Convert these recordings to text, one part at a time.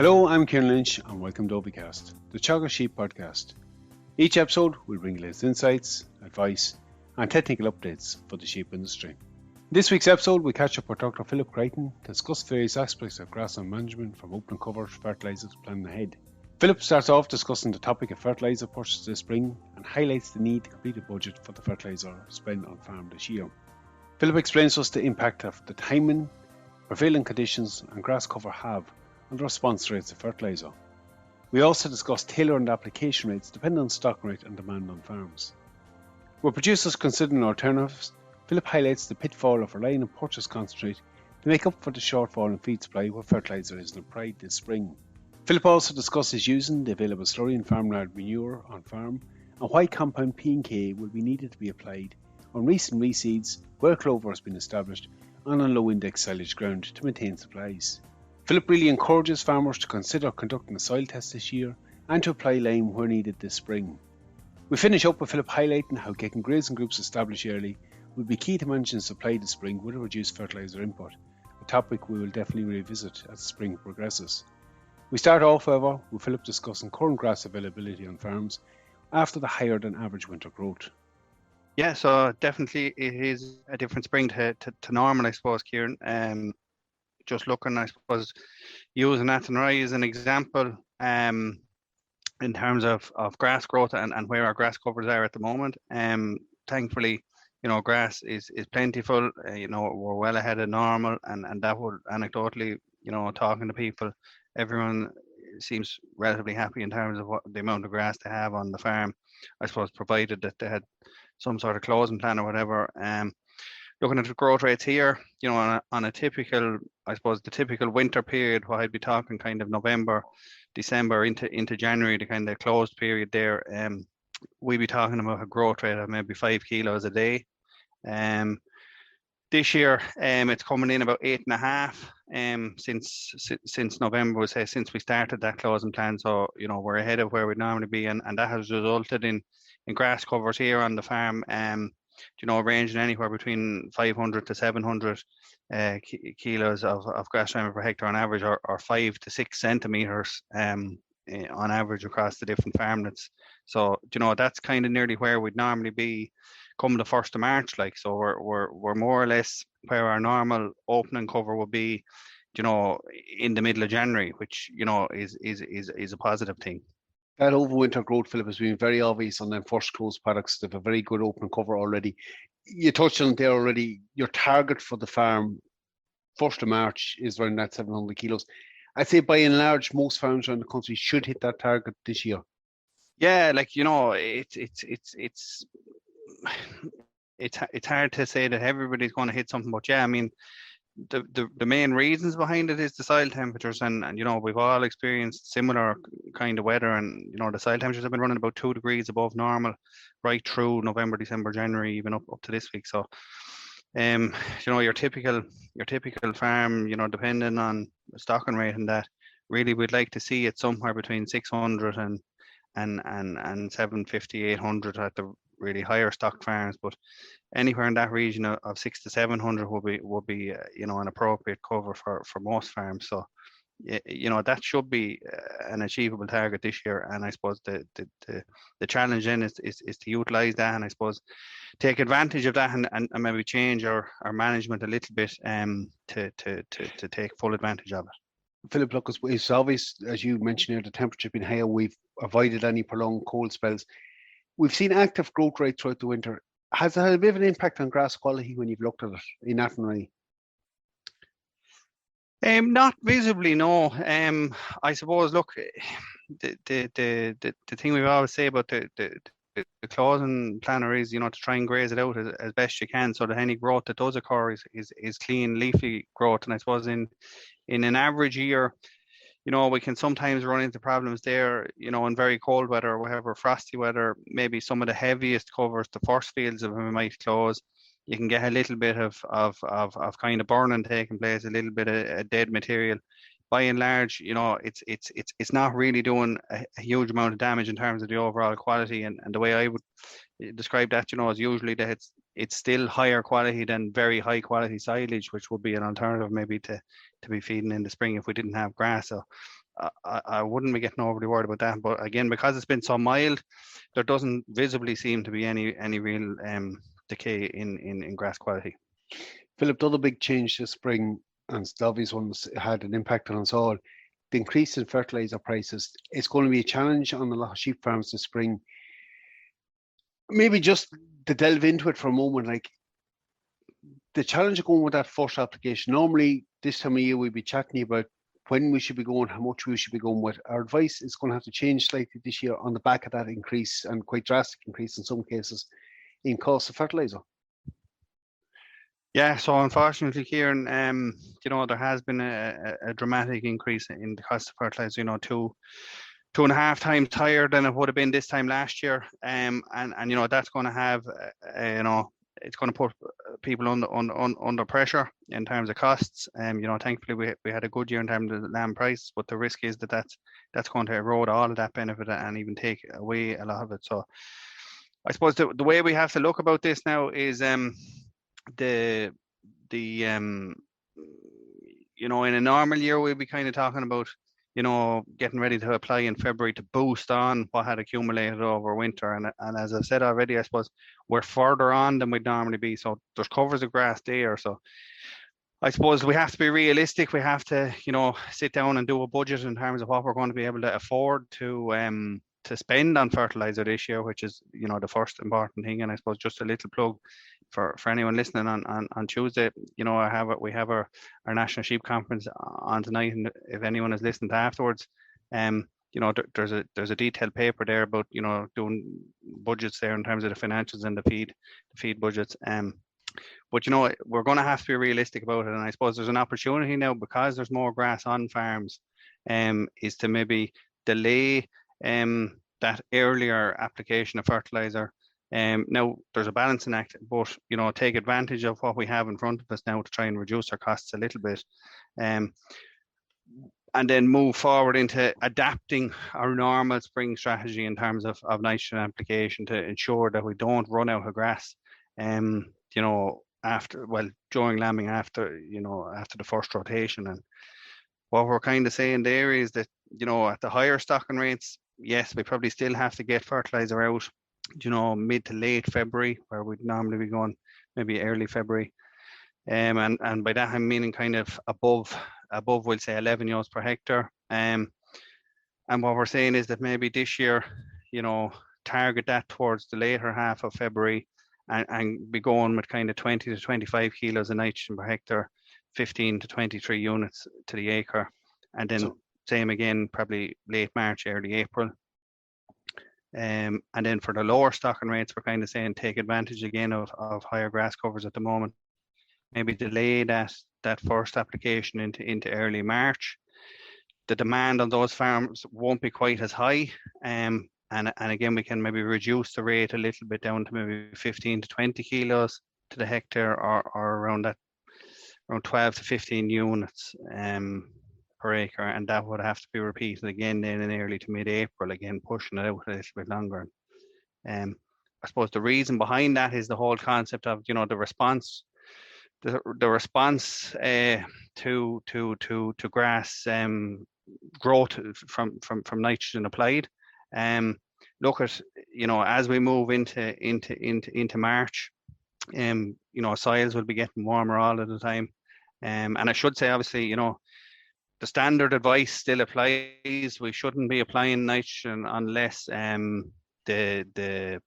Hello, I'm Ciarán Lynch and welcome to OviCast, the Teagasc sheep podcast. Each episode will bring latest insights, advice and technical updates for the sheep industry. In this week's episode we catch up with Dr. Philip Creighton to discuss various aspects of grassland management from opening covers, fertiliser to planning ahead. Philip starts off discussing the topic of fertiliser purchase this spring and highlights the need to complete a budget for the fertiliser spend on farm this year. Philip explains to us the impact of the timing, prevailing conditions and grass cover have on the response rates of fertiliser. We also discuss tailoring the application rates depending on stock rate and demand on farms. Where producers considering alternatives, Philip highlights the pitfall of relying on purchase concentrate to make up for the shortfall in feed supply where fertiliser isn't applied this spring. Philip also discusses using the available slurry and farmyard manure on farm and why compound P and K will be needed to be applied on recent reseeds where clover has been established and on low index silage ground to maintain supplies. Philip really encourages farmers to consider conducting a soil test this year and to apply lime where needed this spring. We finish up with Philip highlighting how getting grazing groups established early will be key to managing supply this spring with a reduced fertiliser input, a topic we will definitely revisit as spring progresses. We start off, however, with Philip discussing current grass availability on farms after the higher than average winter growth. Yeah, so definitely it is a different spring to normal, I suppose, Ciarán. Just looking, I suppose, using Athenry as an example in terms of grass growth and where our grass covers are at the moment. Thankfully, grass is plentiful. We're well ahead of normal, and that would anecdotally, talking to people, everyone seems relatively happy in terms of what the amount of grass they have on the farm. I suppose, provided that they had some sort of closing plan or whatever. Looking at the growth rates here, on a typical, I suppose, the typical winter period, what I'd be talking kind of November, December into January, the kind of closed period there, we'd be talking about a growth rate of maybe 5 kilos a day. This year, it's coming in about 8.5 since November, say, since we started that closing plan. So, we're ahead of where we'd normally be, and that has resulted in grass covers here on the farm, ranging anywhere between 500 to 700 kilos of grass fiber per hectare on average, or 5 to 6 centimeters on average across the different farmlets. So, that's kind of nearly where we'd normally be come the 1st of March. So we're more or less where our normal opening cover will be, in the middle of January, which, is a positive thing. That overwinter growth, Philip, has been very obvious on them first closed products. They have a very good open cover already. You touched on it there already. Your target for the farm, 1st of March, is around that 700 kilos. I'd say by and large, most farms around the country should hit that target this year. Yeah, it's hard to say that everybody's going to hit something, but yeah, I mean, the main reasons behind it is the soil temperatures, and we've all experienced similar kind of weather, and the soil temperatures have been running about 2 degrees above normal right through November, December, January, even up to this week. So your typical farm, depending on stocking rate and that, really we'd like to see it somewhere between 600 and 750, 800 at the really higher stock farms, but anywhere in that region of 600 to 700 will be an appropriate cover for most farms. So that should be an achievable target this year, and I suppose the challenge then is to utilize that, and I suppose take advantage of that, and maybe change our management a little bit to take full advantage of it. Philip, look, it's obvious, as you mentioned here, the temperature has been higher. We've avoided any prolonged cold spells. We've seen active growth rate throughout the winter. Has it had a bit of an impact on grass quality when you've looked at it in Athenry? Not visibly, no. I suppose, look, the thing we always say about the closing planner is, to try and graze it out as best you can, so that any growth that does occur is clean, leafy growth. And I suppose in an average year, we can sometimes run into problems there, in very cold weather or whatever, frosty weather, maybe some of the heaviest covers, the first fields of them we might close. You can get a little bit of kind of burning taking place, a little bit of dead material. By and large, it's not really doing a huge amount of damage in terms of the overall quality. And the way I would describe that, is usually that it's still higher quality than very high quality silage, which would be an alternative maybe to be feeding in the spring if we didn't have grass. So I wouldn't be getting overly worried about that. But again, because it's been so mild, there doesn't visibly seem to be any real decay in grass quality. Philip, the other big change this spring, and the obvious one had an impact on us all, the increase in fertiliser prices. It's going to be a challenge on a lot of sheep farms this spring. Maybe just to delve into it for a moment, like the challenge of going with that first application. Normally, this time of year, we'd be chatting about when we should be going, how much we should be going with. Our advice is going to have to change slightly this year on the back of that increase, and quite drastic increase in some cases, in cost of fertiliser. Yeah, so unfortunately, Ciarán, there has been a dramatic increase in the cost of fertiliser. 2.5 times higher than it would have been this time last year. And that's going to have, it's going to put people under pressure in terms of costs. Thankfully we had a good year in terms of the land price, but the risk is that's going to erode all of that benefit and even take away a lot of it. So I suppose the way we have to look about this now is in a normal year we'd be kind of talking about getting ready to apply in February to boost on what had accumulated over winter. And as I've said already, I suppose we're further on than we'd normally be. So there's covers of grass there. So I suppose we have to be realistic. We have to, sit down and do a budget in terms of what we're going to be able to afford to spend on fertiliser this year, which is, the first important thing. And I suppose just a little plug for anyone listening on Tuesday, we have our National Sheep Conference on tonight, and if anyone is listening to afterwards, there's a detailed paper there about doing budgets there in terms of the financials and the feed budgets. But we're going to have to be realistic about it, and I suppose there's an opportunity now because there's more grass on farms, is to maybe delay that earlier application of fertiliser. Now there's a balancing act, but take advantage of what we have in front of us now to try and reduce our costs a little bit, and then move forward into adapting our normal spring strategy in terms of nitrogen application to ensure that we don't run out of grass. During lambing after the first rotation. And what we're kind of saying there is that at the higher stocking rates, yes, we probably still have to get fertiliser out mid to late February, where we'd normally be going maybe early February, and by that I'm meaning kind of above we'll say 11 euros per hectare, and what we're saying is that maybe this year target that towards the later half of February and be going with kind of 20 to 25 kilos of nitrogen per hectare, 15 to 23 units to the acre, and then same again probably late March, early April. And then for the lower stocking rates, we're kind of saying take advantage again of higher grass covers at the moment. Maybe delay that first application into early March. The demand on those farms won't be quite as high, and again we can maybe reduce the rate a little bit down to maybe 15 to 20 kilos to the hectare, or around 12 to 15 units per acre, and that would have to be repeated again then in early to mid-April, again pushing it out a little bit longer. I suppose the reason behind that is the whole concept of the response, the response to grass growth from nitrogen applied. Look at as we move into March, soils will be getting warmer all of the time, and I should say obviously the standard advice still applies. We shouldn't be applying nitrogen unless the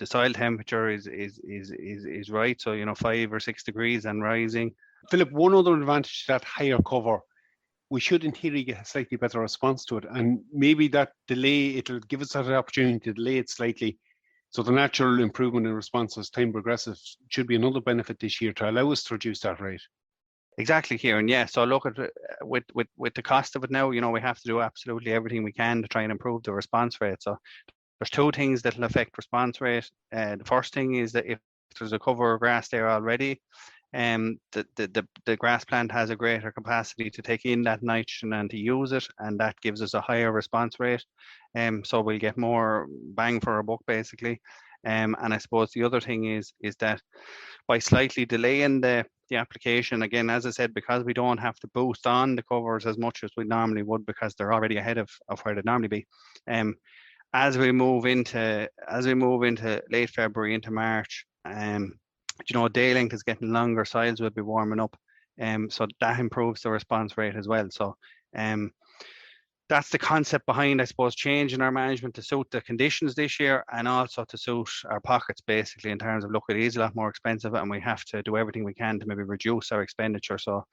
soil temperature is right. So 5 or 6 degrees and rising. Philip, one other advantage to that higher cover, we should in theory get a slightly better response to it, and maybe that delay, it'll give us that opportunity to delay it slightly. So the natural improvement in response as time progresses should be another benefit this year to allow us to reduce that rate. Exactly, Ciarán. Yeah. So look at with the cost of it now. We have to do absolutely everything we can to try and improve the response rate. So there's two things that will affect response rate. The first thing is that if there's a cover of grass there already, the grass plant has a greater capacity to take in that nitrogen and to use it, and that gives us a higher response rate. So we'll get more bang for our buck basically. And I suppose the other thing is that by slightly delaying the the application. Again, as I said, because we don't have to boost on the covers as much as we normally would because they're already ahead of where they'd normally be. As we move into late February into March, day length is getting longer, soils will be warming up, so that improves the response rate as well. So that's the concept behind, I suppose, changing our management to suit the conditions this year and also to suit our pockets, basically, in terms of, look, it is a lot more expensive and we have to do everything we can to maybe reduce our expenditure. So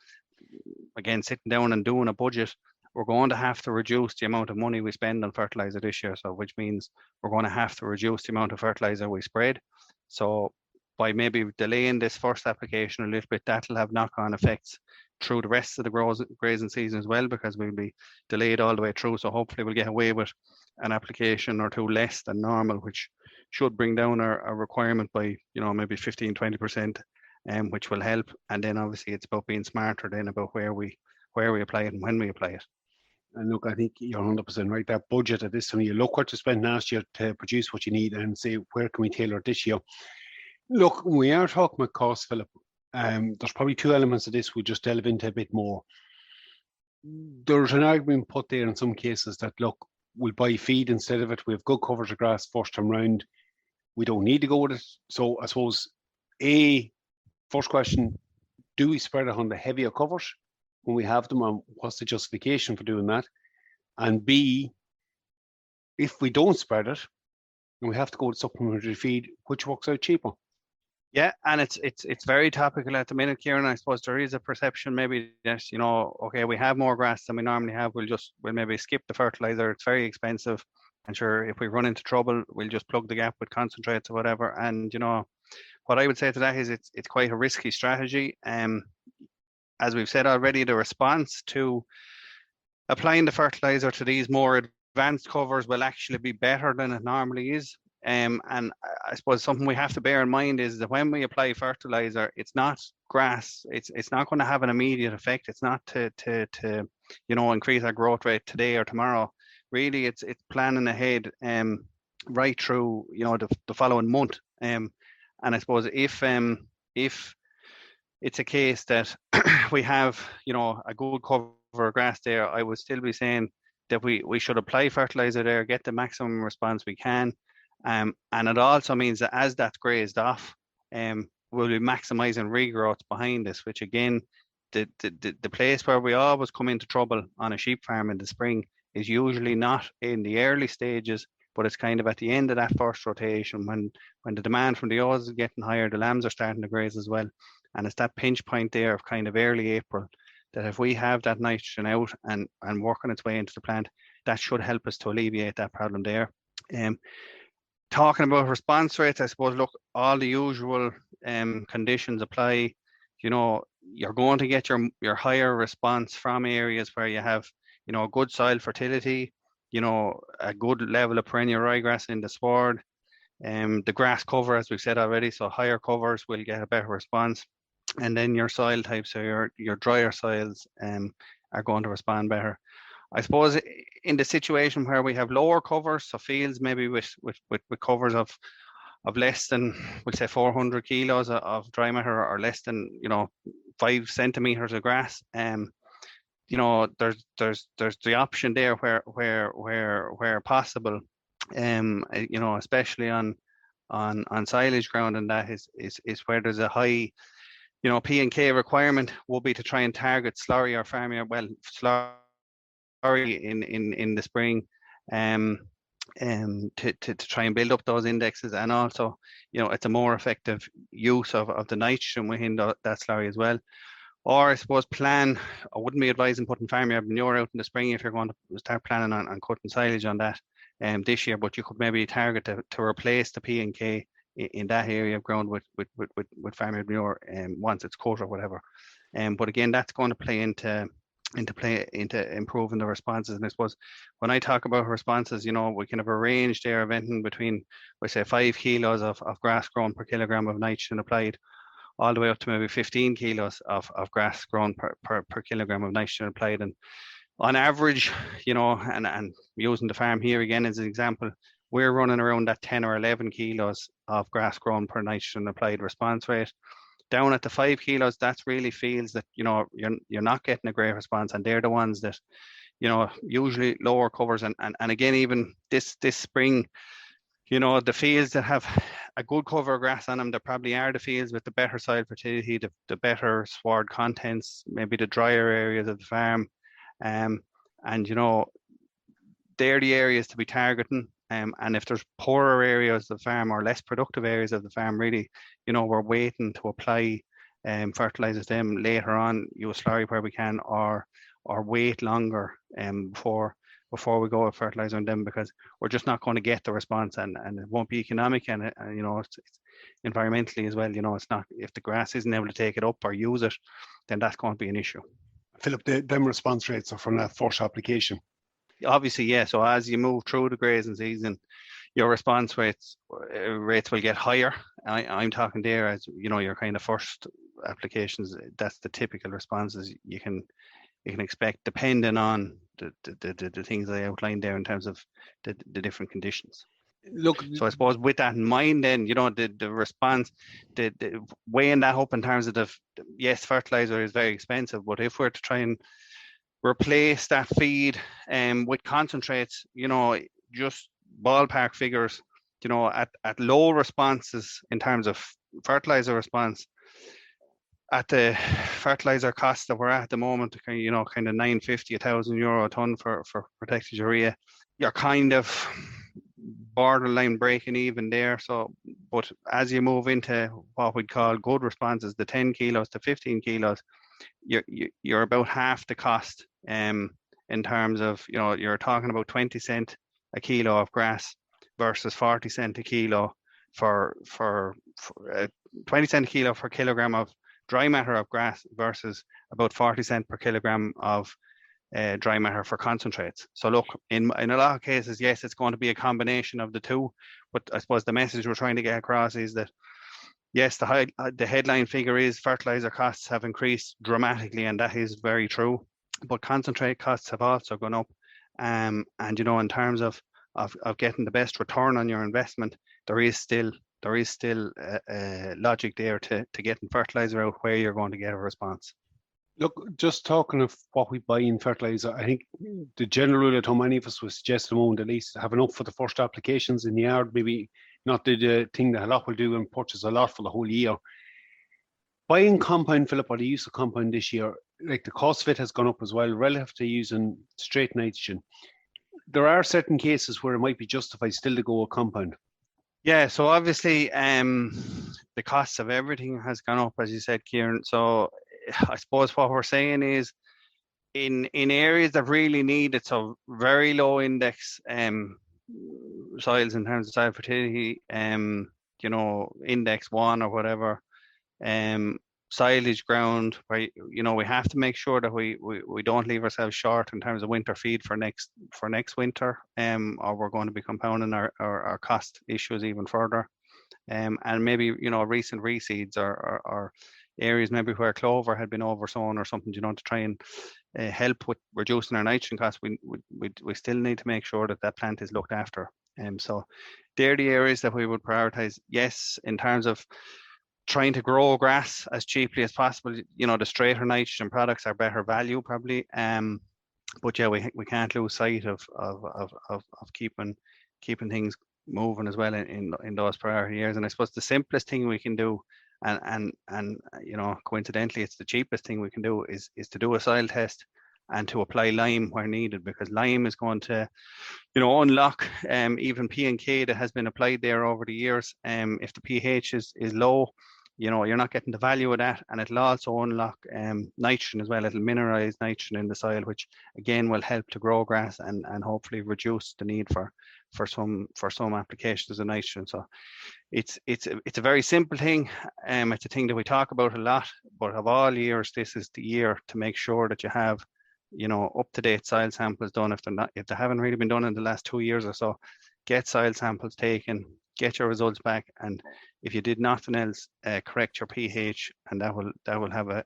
again, sitting down and doing a budget, we're going to have to reduce the amount of money we spend on fertilizer this year. So which means we're going to have to reduce the amount of fertilizer we spread. So by maybe delaying this first application a little bit, that'll have knock-on effects through the rest of the grazing season as well, because we'll be delayed all the way through. So hopefully we'll get away with an application or two less than normal, which should bring down our requirement by, maybe 15-20%, which will help. And then obviously it's about being smarter then about where we apply it and when we apply it. And look, I think you're 100% right. That budget at this time, you look what you spent last year to produce what you need and say, where can we tailor it this year? Look, we are talking about cost, Philip. There's probably two elements of this we'll just delve into a bit more. There's an argument put there in some cases that, look, we'll buy feed instead of it. We have good coverage of grass first time round. We don't need to go with it. So I suppose, first question, do we spread it on the heavier covers when we have them, and what's the justification for doing that? And B, if we don't spread it and we have to go with supplementary feed, which works out cheaper? Yeah, and it's very topical at the minute, Ciarán. I suppose there is a perception maybe that, okay, we have more grass than we normally have. We'll maybe skip the fertilizer. It's very expensive. And sure, if we run into trouble, we'll just plug the gap with concentrates or whatever. And, what I would say to that is it's quite a risky strategy. As we've said already, the response to applying the fertilizer to these more advanced covers will actually be better than it normally is. And I suppose something we have to bear in mind is that when we apply fertilizer, it's not grass. It's not going to have an immediate effect. It's not to increase our growth rate today or tomorrow. Really, it's planning ahead right through the following month. And I suppose if it's a case that we have a good cover of grass there, I would still be saying that we should apply fertilizer there, get the maximum response we can. And it also means that as that's grazed off, we'll be maximising regrowth behind this, which again, the place where we always come into trouble on a sheep farm in the spring is usually not in the early stages, but it's kind of at the end of that first rotation when the demand from the ewes is getting higher, the lambs are starting to graze as well. And it's that pinch point there of kind of early April that if we have that nitrogen out and working its way into the plant, that should help us to alleviate that problem there. Talking about response rates, I suppose, look, all the usual conditions apply. You're going to get your higher response from areas where you have, good soil fertility, a good level of perennial ryegrass in the sward, the grass cover, as we've said already, so higher covers will get a better response. And then your soil types, so your drier soils are going to respond better. I suppose in the situation where we have lower covers, so fields maybe with covers of less than, we'll say 400 kilos of dry matter or less than 5 centimeters of grass, there's the option there where possible, especially on silage ground, and that is where there's a high P&K requirement will be to try and target slurry or farmyard, slurry in the spring, to try and build up those indexes, and also it's a more effective use of the nitrogen within that slurry as well. Or I suppose I wouldn't be advising putting farmyard manure out in the spring if you're going to start planning on cutting silage on that this year, but you could maybe target to replace the P&K in that area of ground with farmyard manure once it's cut or whatever. But again, that's going to play into improving the responses. And I suppose when I talk about responses, we can have a range there of anything between, we say, 5 kilos of grass grown per kilogram of nitrogen applied, all the way up to maybe 15 kilos of grass grown per kilogram of nitrogen applied. And on average, and using the farm here again as an example, we're running around that 10 or 11 kilos of grass grown per nitrogen applied response rate. down at the 5 kilos, that's really fields that, you're not getting a great response, and they're the ones that, usually lower covers. And again, even this spring, the fields that have a good cover of grass on them, they probably are the fields with the better soil fertility, the better sward contents, maybe the drier areas of the farm. And, they're the areas to be targeting. And if there's poorer areas of the farm or less productive areas of the farm, really, we're waiting to apply fertilizers them later on, use slurry where we can, or wait longer before we go with fertilizer on them, because we're just not going to get the response, and it won't be economic, and it's environmentally as well. It's not, if the grass isn't able to take it up or use it, then that's going to be an issue. Philip, them response rates are from that first application. Obviously, yeah. So as you move through the grazing season, your response rates will get higher. I'm talking there as your kind of first applications. That's the typical responses you can expect, depending on the things I outlined there in terms of the different conditions. Look, so I suppose with that in mind, then the response, the weighing that up in terms of yes, fertilizer is very expensive, but if we're to try and replace that feed with concentrates, just ballpark figures, at low responses in terms of fertilizer response, at the fertilizer cost that we're at the moment, kind of €950, €1,000 a ton for protected urea, you're kind of borderline breaking even there. So, but as you move into what we'd call good responses, the 10 kilos to 15 kilos, you're about half the cost. In terms of, you're talking about 20 cent a kilo of grass versus 40 cent a kilo for 20 cent a kilo for kilogram of dry matter of grass versus about 40 cent per kilogram of dry matter for concentrates. So look, in a lot of cases, yes, it's going to be a combination of the two, but I suppose the message we're trying to get across is that yes, the headline figure is fertilizer costs have increased dramatically, and that is very true. But concentrate costs have also gone up, and in terms of getting the best return on your investment, there is still logic there to getting fertilizer out where you're going to get a response. Look, just talking of what we buy in fertilizer, I think the general rule at home, many of us would suggest a moment at least have enough for the first applications in the yard, maybe not the thing that a lot will do and purchase a lot for the whole year. Buying compound, Philip, or the use of compound this year, like the cost of it has gone up as well relative to using straight nitrogen. There are certain cases where it might be justified still to go with compound. Yeah, so obviously the costs of everything has gone up, as you said, Ciarán. So I suppose what we're saying is in areas that really need it, so very low index soils in terms of soil fertility, index 1 or whatever, silage ground, where we have to make sure that we don't leave ourselves short in terms of winter feed for next winter, or we're going to be compounding our cost issues even further. And maybe recent reseeds or areas maybe where clover had been oversown or something, to try and help with reducing our nitrogen costs. We still need to make sure that plant is looked after. So they're the areas that we would prioritize. Yes, in terms of trying to grow grass as cheaply as possible, the straighter nitrogen products are better value probably. But yeah, we can't lose sight of keeping things moving as well in those priority areas. And I suppose the simplest thing we can do, and coincidentally it's the cheapest thing we can do, is to do a soil test and to apply lime where needed, because lime is going to unlock even P and K that has been applied there over the years. If the pH is low, you're not getting the value of that, and it'll also unlock nitrogen as well. It'll mineralize nitrogen in the soil, which again will help to grow grass and hopefully reduce the need for some applications of nitrogen. So it's a very simple thing. It's a thing that we talk about a lot, but of all years, this is the year to make sure that you have up-to-date soil samples done. If they haven't really been done in the last 2 years or so, get soil samples taken, get your results back, and if you did nothing else, correct your pH, and that will have a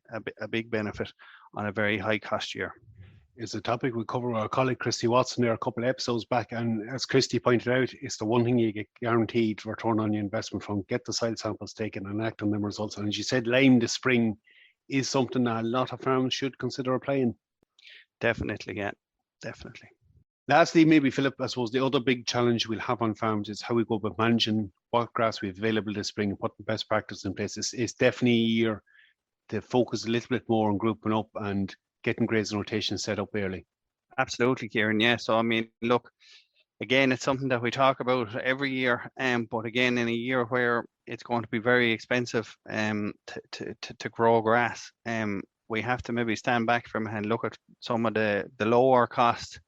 big benefit on a very high cost year. is a topic we covered with our colleague Christy Watson there a couple of episodes back. And as Christy pointed out, it's the one thing you get guaranteed return on your investment from. Get the soil samples taken and act on them results. And as you said, lime this spring is something that a lot of farmers should consider applying. Definitely, yeah, definitely. Lastly, maybe Philip, I suppose the other big challenge we'll have on farms is how we go about managing what grass we have available this spring and putting best practice in place. It's definitely a year to focus a little bit more on grouping up and getting grazing rotation set up early. Absolutely, Ciarán. Yeah. So I mean, look, again, it's something that we talk about every year, but again, in a year where it's going to be very expensive to grow grass, we have to maybe stand back from it and look at some of the lower cost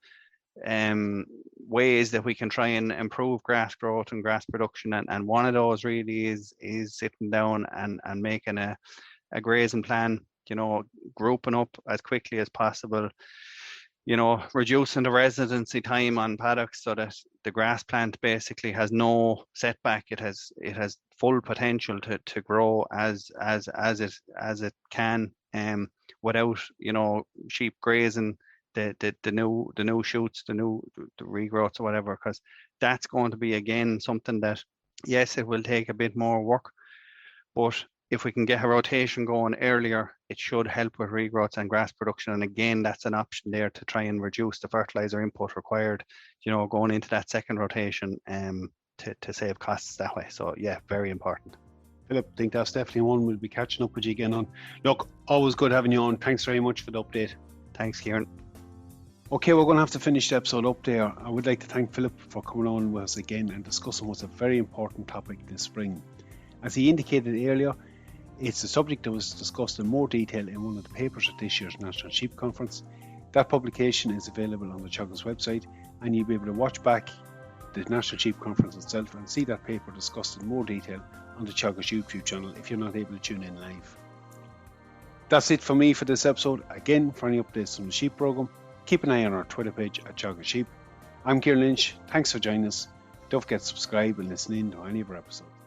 ways that we can try and improve grass growth and grass production, and one of those really is sitting down and making a grazing plan, grouping up as quickly as possible, reducing the residency time on paddocks so that the grass plant basically has no setback. It has full potential to grow as it can, without sheep grazing the new shoots, the regrowths or whatever, because that's going to be again something that, yes, it will take a bit more work, but if we can get a rotation going earlier, it should help with regrowths and grass production. And again, that's an option there to try and reduce the fertiliser input required, going into that second rotation, to save costs that way. So yeah, very important. Philip, I think that's definitely one we'll be catching up with you again on. Look, always good having you on. Thanks very much for the update. Thanks, Ciarán. Okay, we're going to have to finish the episode up there. I would like to thank Philip for coming on with us again and discussing what's a very important topic this spring. As he indicated earlier, it's a subject that was discussed in more detail in one of the papers at this year's National Sheep Conference. That publication is available on the Teagasc website, and you'll be able to watch back the National Sheep Conference itself and see that paper discussed in more detail on the Teagasc YouTube channel if you're not able to tune in live. That's it for me for this episode. Again, for any updates on the sheep programme, keep an eye on our Twitter page at Ciarán Sheep. I'm Ciarán Lynch. Thanks for joining us. Don't forget to subscribe and listen in to any of our episodes.